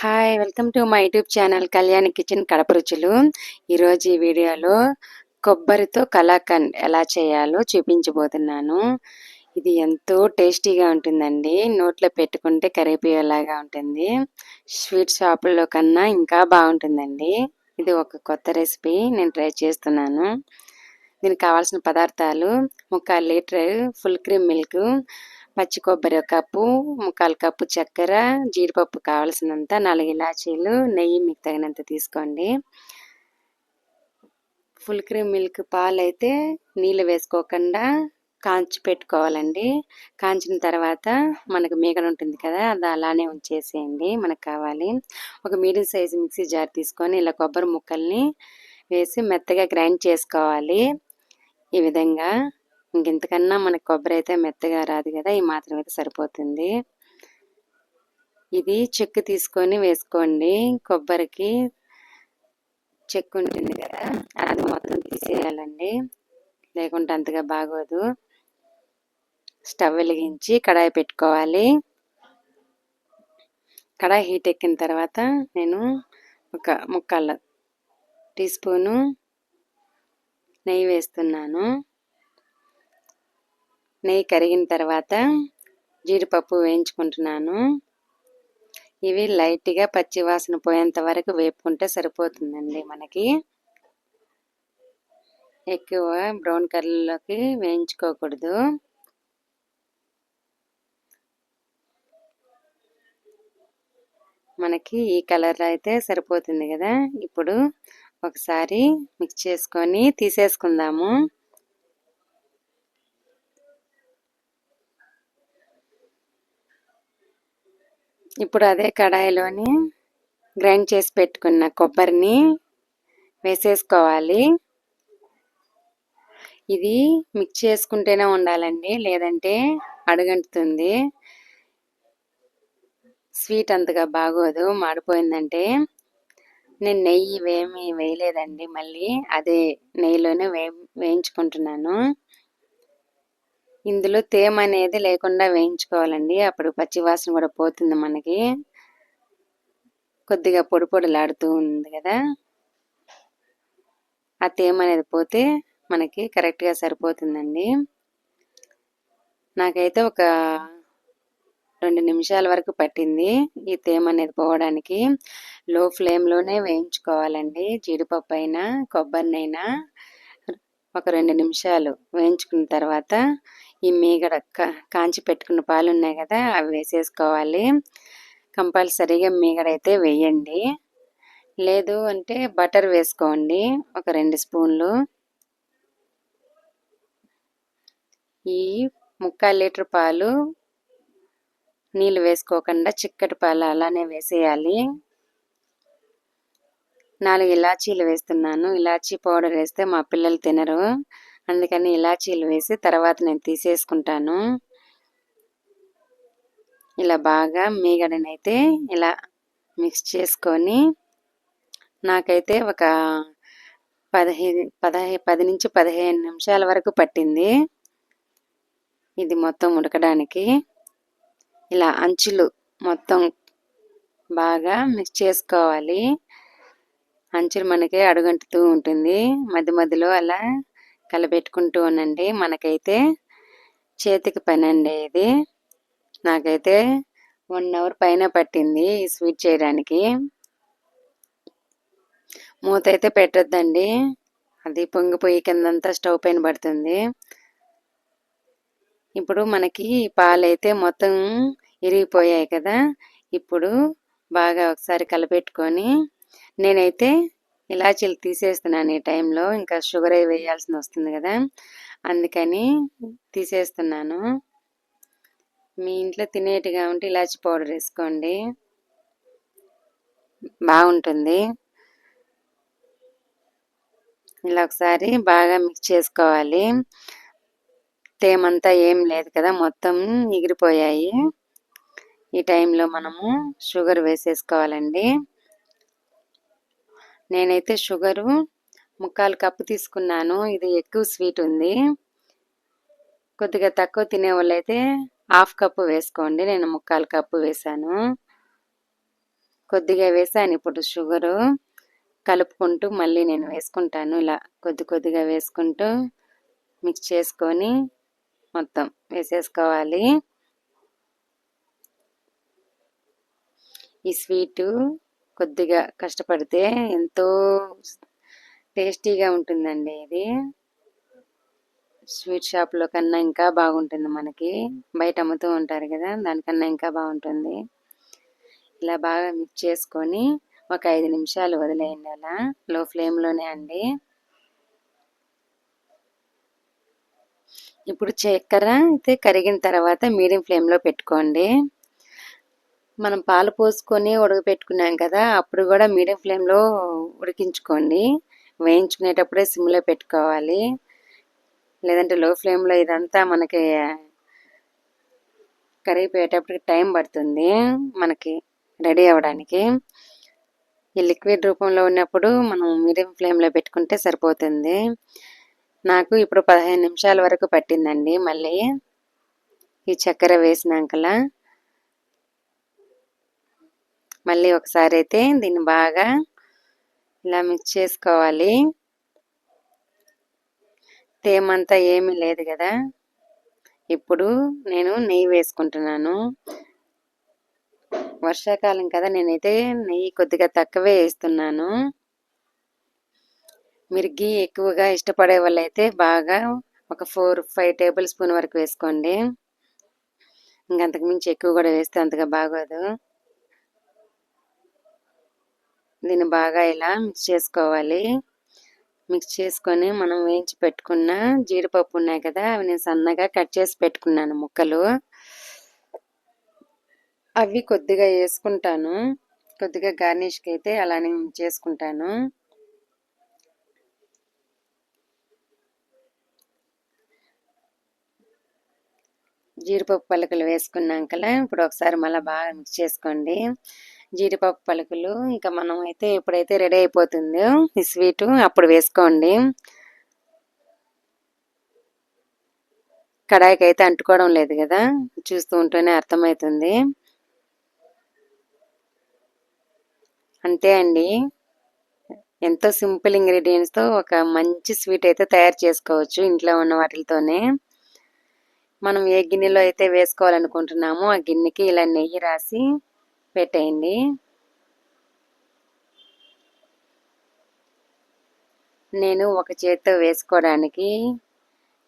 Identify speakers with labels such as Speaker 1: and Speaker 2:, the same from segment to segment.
Speaker 1: Hi! Welcome to my YouTube channel Kalyani kitchen Kadapa రుచులు. ఈరోజు ఈ వీడియోలో కొబ్బరితో కలాకండ్ ఎలా చేయాలో చూపించబోతున్నాను. ఇది ఎంతో టేస్టీగా ఉంటుందండి. నోట్లో పెట్టుకుంటే కరిగిపోయేలాగా ఉంటుంది. స్వీట్ షాపుల్లో కన్నా ఇంకా బాగుంటుందండి. ఇది ఒక కొత్త రెసిపీ నేను ట్రై చేస్తున్నాను. దీనికి కావాల్సిన పదార్థాలు: 3/4 లీటర్ ఫుల్ క్రీమ్ మిల్క్, పచ్చి కొబ్బరి ఒక కప్పు, 3/4 కప్పు చక్కెర, జీడిపప్పు కావాల్సినంత, 4 ఇలాచీలు, నెయ్యి మీకు తగినంత తీసుకోండి. ఫుల్ క్రీమ్ మిల్క్ పాలైతే నీళ్ళు వేసుకోకుండా కాంచి పెట్టుకోవాలండి. కాంచిన తర్వాత మనకు మీగడ ఉంటుంది కదా, అది అలానే ఉంచేసేయండి. మనకు కావాలి. ఒక మీడియం సైజు మిక్సీ జార్ తీసుకొని ఇలా కొబ్బరి ముక్కల్ని వేసి మెత్తగా గ్రైండ్ చేసుకోవాలి. ఈ విధంగా ఇంకెంతకన్నా మనకు కొబ్బరి అయితే మెత్తగా రాదు కదా, ఈ మాత్రం అయితే సరిపోతుంది. ఇది చెక్కు తీసుకొని వేసుకోండి. కొబ్బరికి చెక్కు ఉంటుంది కదా, అది మొత్తం తీసేయాలండి, లేకుంటే అంతగా బాగోదు. స్టవ్ వెలిగించి కడాయి పెట్టుకోవాలి. కడాయి హీట్ ఎక్కిన తర్వాత నేను ఒక 3/4 టీ స్పూను నెయ్యి వేస్తున్నాను. నెయ్యి కరిగిన తర్వాత జీడిపప్పు వేయించుకుంటున్నాను. ఇవి లైట్గా పచ్చి వాసన పోయేంత వరకు వేపుకుంటే సరిపోతుందండి. మనకి ఎక్కువ బ్రౌన్ కలర్లోకి వేయించుకోకూడదు. మనకి ఈ కలర్ అయితే సరిపోతుంది కదా. ఇప్పుడు ఒకసారి మిక్స్ చేసుకొని తీసేసుకుందాము. ఇప్పుడు అదే కడాయిలోని గ్రైండ్ చేసి పెట్టుకున్న కొబ్బరిని వేసేసుకోవాలి. ఇది మిక్స్ చేసుకుంటూనే ఉండాలండి, లేదంటే అడుగంటుతుంది. స్వీట్ అంతగా బాగోదు, మాడిపోయిందంటే. నేను నెయ్యి ఏమీ వేయలేదండి, మళ్ళీ అదే నెయ్యిలోనే వేయించుకుంటున్నాను. ఇందులో తేమ అనేది లేకుండా వేయించుకోవాలండి, అప్పుడు పచ్చివాసన కూడా పోతుంది మనకి. కొద్దిగా పొడి పొడిలాడుతూ ఉంది కదా, ఆ తేమ అనేది పోతే మనకి కరెక్ట్గా సరిపోతుందండి. నాకైతే ఒక 2 నిమిషాల వరకు పట్టింది ఈ తేమ అనేది పోవడానికి. లో ఫ్లేమ్లోనే వేయించుకోవాలండి. జీడిపప్పు అయినా కొబ్బరినైనా ఒక 2 నిమిషాలు వేయించుకున్న తర్వాత ఈ మీగడ కాంచి పెట్టుకున్న పాలు ఉన్నాయి కదా, అవి వేసేసుకోవాలి. కంపల్సరీగా మీగడ అయితే వేయండి, లేదు అంటే బటర్ వేసుకోండి ఒక 2 స్పూన్లు. ఈ 3/4 లీటర్ పాలు నీళ్ళు వేసుకోకుండా చిక్కటి పాలు అలానే వేసేయాలి. 4 ఇలాచీలు వేస్తున్నాను. ఇలాచీ పౌడర్ వేస్తే మా పిల్లలు తినరు, అందుకని ఇలాచీలు వేసి తర్వాత నేను తీసేసుకుంటాను. ఇలా బాగా మీగడనైతే ఇలా మిక్స్ చేసుకొని, నాకైతే ఒక 10 నుంచి 15 నిమిషాల వరకు పట్టింది ఇది మొత్తం ఉడకడానికి. ఇలా అంచులు మొత్తం బాగా మిక్స్ చేసుకోవాలి. అంచులు మనకి అడుగంటుతూ ఉంటుంది, మధ్య మధ్యలో అలా కలబెట్టుకుంటూ ఉండండి. మనకైతే చేతికి పని అండి ఇది. నాకైతే 1 అవర్ పైన పట్టింది ఈ స్వీట్ చేయడానికి. మూత అయితే పెట్టొద్దండి, అది పొంగిపోయి కిందంతా స్టవ్ పైన పడుతుంది. ఇప్పుడు మనకి పాలైతే మొత్తం ఇరిగిపోయాయి కదా, ఇప్పుడు బాగా ఒకసారి కలపెట్టుకొని, నేనైతే ఇలాచీలు తీసేస్తున్నాను ఈ టైంలో, ఇంకా షుగర్ వేయాల్సి వస్తుంది కదా, అందుకని తీసేస్తున్నాను. మీ ఇంట్లో తినేటిగా ఉంటే ఇలాచీ పౌడర్ వేసుకోండి, బాగుంటుంది. ఇలా ఒకసారి బాగా మిక్స్ చేసుకోవాలి. తేమంతా ఏం లేదు కదా, మొత్తం ఎగిరిపోయాయి. ఈ టైంలో మనము షుగర్ వేసేసుకోవాలండి. నేనైతే షుగరు 3/4 కప్పు తీసుకున్నాను. ఇది ఎక్కువ స్వీట్ ఉంది. కొద్దిగా తక్కువ తినే వాళ్ళైతే 1/2 కప్పు వేసుకోండి. నేను 3/4 కప్పు వేసాను. కొద్దిగా వేసాను ఇప్పుడు షుగరు. కలుపుకుంటూ మళ్ళీ నేను వేసుకుంటాను. ఇలా కొద్ది కొద్దిగా వేసుకుంటూ మిక్స్ చేసుకొని మొత్తం వేసేసుకోవాలి. ఈ స్వీటు కొద్దిగా కష్టపడితే ఎంతో టేస్టీగా ఉంటుందండి. ఇది స్వీట్ షాప్లో కన్నా ఇంకా బాగుంటుంది. మనకి బయట అమ్ముతూ ఉంటారు కదా, దానికన్నా ఇంకా బాగుంటుంది. ఇలా బాగా మిక్స్ చేసుకొని ఒక 5 నిమిషాలు వదిలేయండి. అలా లో ఫ్లేమ్లోనే అండి. ఇప్పుడు చక్కెర అయితే కరిగిన తర్వాత మీడియం ఫ్లేమ్లో పెట్టుకోండి. మనం పాలు పోసుకొని ఉడకపెట్టుకున్నాం కదా, అప్పుడు కూడా మీడియం ఫ్లేమ్లో ఉడికించుకోండి. వేయించుకునేటప్పుడే సిమ్లో పెట్టుకోవాలి. లేదంటే లో ఫ్లేమ్లో ఇదంతా మనకి కరిగిపోయేటప్పటికి టైం పడుతుంది మనకి రెడీ అవ్వడానికి. ఈ లిక్విడ్ రూపంలో ఉన్నప్పుడు మనం మీడియం ఫ్లేమ్లో పెట్టుకుంటే సరిపోతుంది. నాకు ఇప్పుడు 15 నిమిషాల వరకు పట్టిందండి. మళ్ళీ ఈ చక్కెర వేసినాకలా మళ్ళీ ఒకసారి అయితే దీన్ని బాగా ఇలా మిక్స్ చేసుకోవాలి. తేమంతా ఏమీ లేదు కదా. ఇప్పుడు నేను నెయ్యి వేసుకుంటున్నాను. వర్షాకాలం కదా, నేనైతే నెయ్యి కొద్దిగా తక్కువే వేస్తున్నాను. మీరు గీ ఎక్కువగా ఇష్టపడే వాళ్ళైతే బాగా ఒక 4-5 టేబుల్ స్పూన్ వరకు వేసుకోండి. ఇంకంతకు మించి ఎక్కువ కూడా వేస్తే అంతగా బాగోదు. దీన్ని బాగా ఇలా మిక్స్ చేసుకోవాలి. మిక్స్ చేసుకొని మనం వేయించి పెట్టుకున్న జీడిపప్పు ఉన్నాయి కదా, అవి నేను సన్నగా కట్ చేసి పెట్టుకున్నాను ముక్కలు. అవి కొద్దిగా వేసుకుంటాను. కొద్దిగా గార్నిష్కి అయితే అలానే చేసుకుంటాను. జీడిపప్పు పలుకులు వేసుకున్నాకలా ఇప్పుడు ఒకసారి మళ్ళీ బాగా మిక్స్ చేసుకోండి. జీడిపప్పు పలుకులు ఇంకా మనం అయితే ఎప్పుడైతే రెడీ అయిపోతుందో ఈ స్వీటు అప్పుడు వేసుకోండి. కడాయికి అయితే అంటుకోవడం లేదు కదా, చూస్తూ ఉంటేనే అర్థమవుతుంది. అంతే అండి, ఎంతో సింపుల్ ఇంగ్రీడియంట్స్తో ఒక మంచి స్వీట్ అయితే తయారు చేసుకోవచ్చు ఇంట్లో ఉన్న వాటితోనే. మనం ఏ గిన్నెలో అయితే వేసుకోవాలనుకుంటున్నామో ఆ గిన్నెకి ఇలా నెయ్యి రాసి పెట్టేయండి. నేను ఒక చేత్తో వేసుకోవడానికి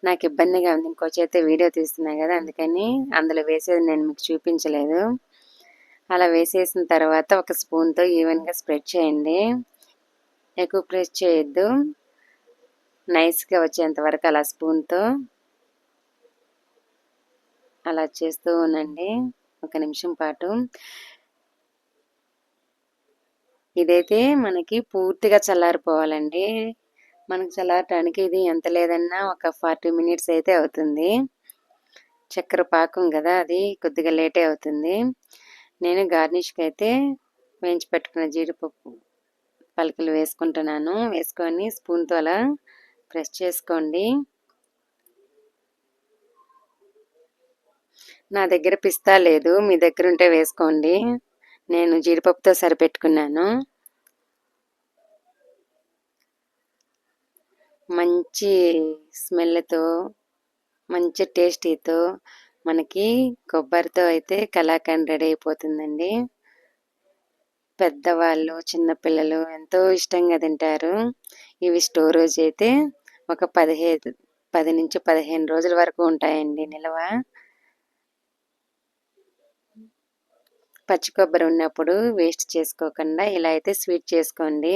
Speaker 1: నాకు ఇబ్బందిగా ఉంది, ఇంకో చేత్తో వీడియో తీస్తున్నాను కదా, అందుకని అందులో వేసేది నేను మీకు చూపించలేదు. అలా వేసేసిన తర్వాత ఒక స్పూన్తో ఈవెన్గా స్ప్రెడ్ చేయండి. ఎక్కువ ప్రెస్ చేయొద్దు, నైస్గా వచ్చేంత వరకు అలా స్పూన్తో అలా చేస్తూ ఉండండి 1 నిమిషం పాటు. ఇదైతే మనకి పూర్తిగా చల్లారిపోవాలండి. మనకు చల్లారటానికి ఇది ఎంత లేదన్నా ఒక 40 మినిట్స్ అయితే అవుతుంది. చక్కెర పాకం కదా, అది కొద్దిగా లేటే అవుతుంది. నేను గార్నిష్కి అయితే వేయించి పెట్టుకున్న జీడిపప్పు పలుకులు వేసుకుంటున్నాను. వేసుకొని స్పూన్తో అలా ప్రెస్ చేసుకోండి. నా దగ్గర పిస్తా లేదు, మీ దగ్గర ఉంటే వేసుకోండి. నేను జీడిపప్పుతో సరిపెట్టుకున్నాను. మంచి స్మెల్తో మంచి టేస్టీతో మనకి కొబ్బరితో అయితే కలాకండ్ రెడీ అయిపోతుందండి. పెద్దవాళ్ళు చిన్నపిల్లలు ఎంతో ఇష్టంగా తింటారు. ఇవి స్టోరేజ్ అయితే ఒక 10 నుంచి 15 రోజుల వరకు ఉంటాయండి నిల్వ. పచ్చి కొబ్బరి ఉన్నప్పుడు వేస్ట్ చేసుకోకుండా ఇలా అయితే స్వీట్ చేసుకోండి.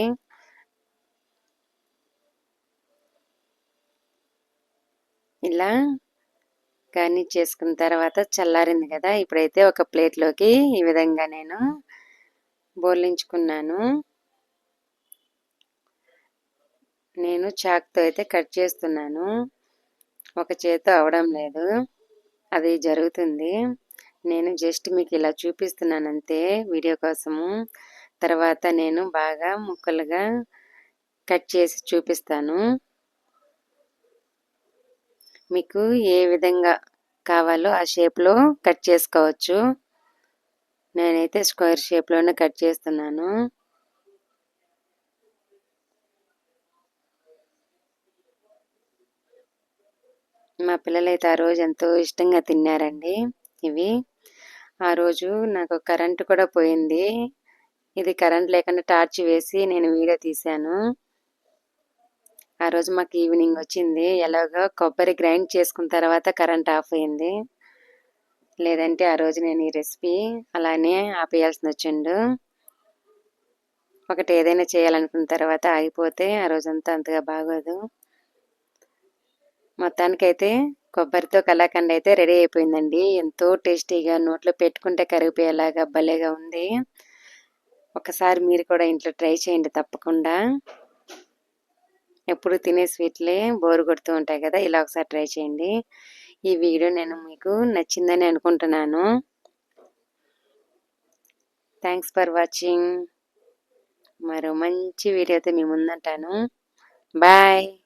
Speaker 1: ఇలా గార్నిష్ చేసుకున్న తర్వాత చల్లారింది కదా, ఇప్పుడైతే ఒక ప్లేట్లోకి ఈ విధంగా నేను బోర్లించుకున్నాను. నేను చాక్తో అయితే కట్ చేస్తున్నాను. ఒక చేత్తో అవడం లేదు, అది జరుగుతుంది. నేను జస్ట్ మీకు ఇలా చూపిస్తున్నాను అంతే వీడియో కోసము. తర్వాత నేను బాగా ముక్కలుగా కట్ చేసి చూపిస్తాను. మీకు ఏ విధంగా కావాలో ఆ షేప్లో కట్ చేసుకోవచ్చు. నేనైతే స్క్వేర్ షేప్లోనే కట్ చేస్తున్నాను. మా పిల్లలైతే ఆ రోజు ఎంతో ఇష్టంగా తిన్నారండి ఇవి. ఆ రోజు నాకు కరెంటు కూడా పోయింది. ఇది కరెంట్ లేకుండా టార్చ్ వేసి నేను వీడియో తీశాను. ఆ రోజు మాకు ఈవినింగ్ వచ్చింది. ఎలాగో కొబ్బరి గ్రైండ్ చేసుకున్న తర్వాత కరెంట్ ఆఫ్ అయింది. లేదంటే ఆ రోజు నేను ఈ రెసిపీ అలానే ఆపేయాల్సి వచ్చిండు. ఒకటి ఏదైనా చేయాలనుకున్న తర్వాత ఆగిపోతే ఆ రోజంతా అంతగా బాగోదు. మొత్తానికైతే కొబ్బరితో కలాకండ్ అయితే రెడీ అయిపోయిందండి. ఎంతో టేస్టీగా నోట్లో పెట్టుకుంటే కరిగిపోయేలాగా భలేగా ఉంది. ఒకసారి మీరు కూడా ఇంట్లో ట్రై చేయండి తప్పకుండా. ఎప్పుడు తినే స్వీట్లే బోరు కొడుతూ ఉంటాయి కదా, ఇలా ఒకసారి ట్రై చేయండి. ఈ వీడియో నేను మీకు నచ్చిందని అనుకుంటున్నాను. Thanks for watching. మరో మంచి వీడియోతో మీ ముందుంటాను. బాయ్.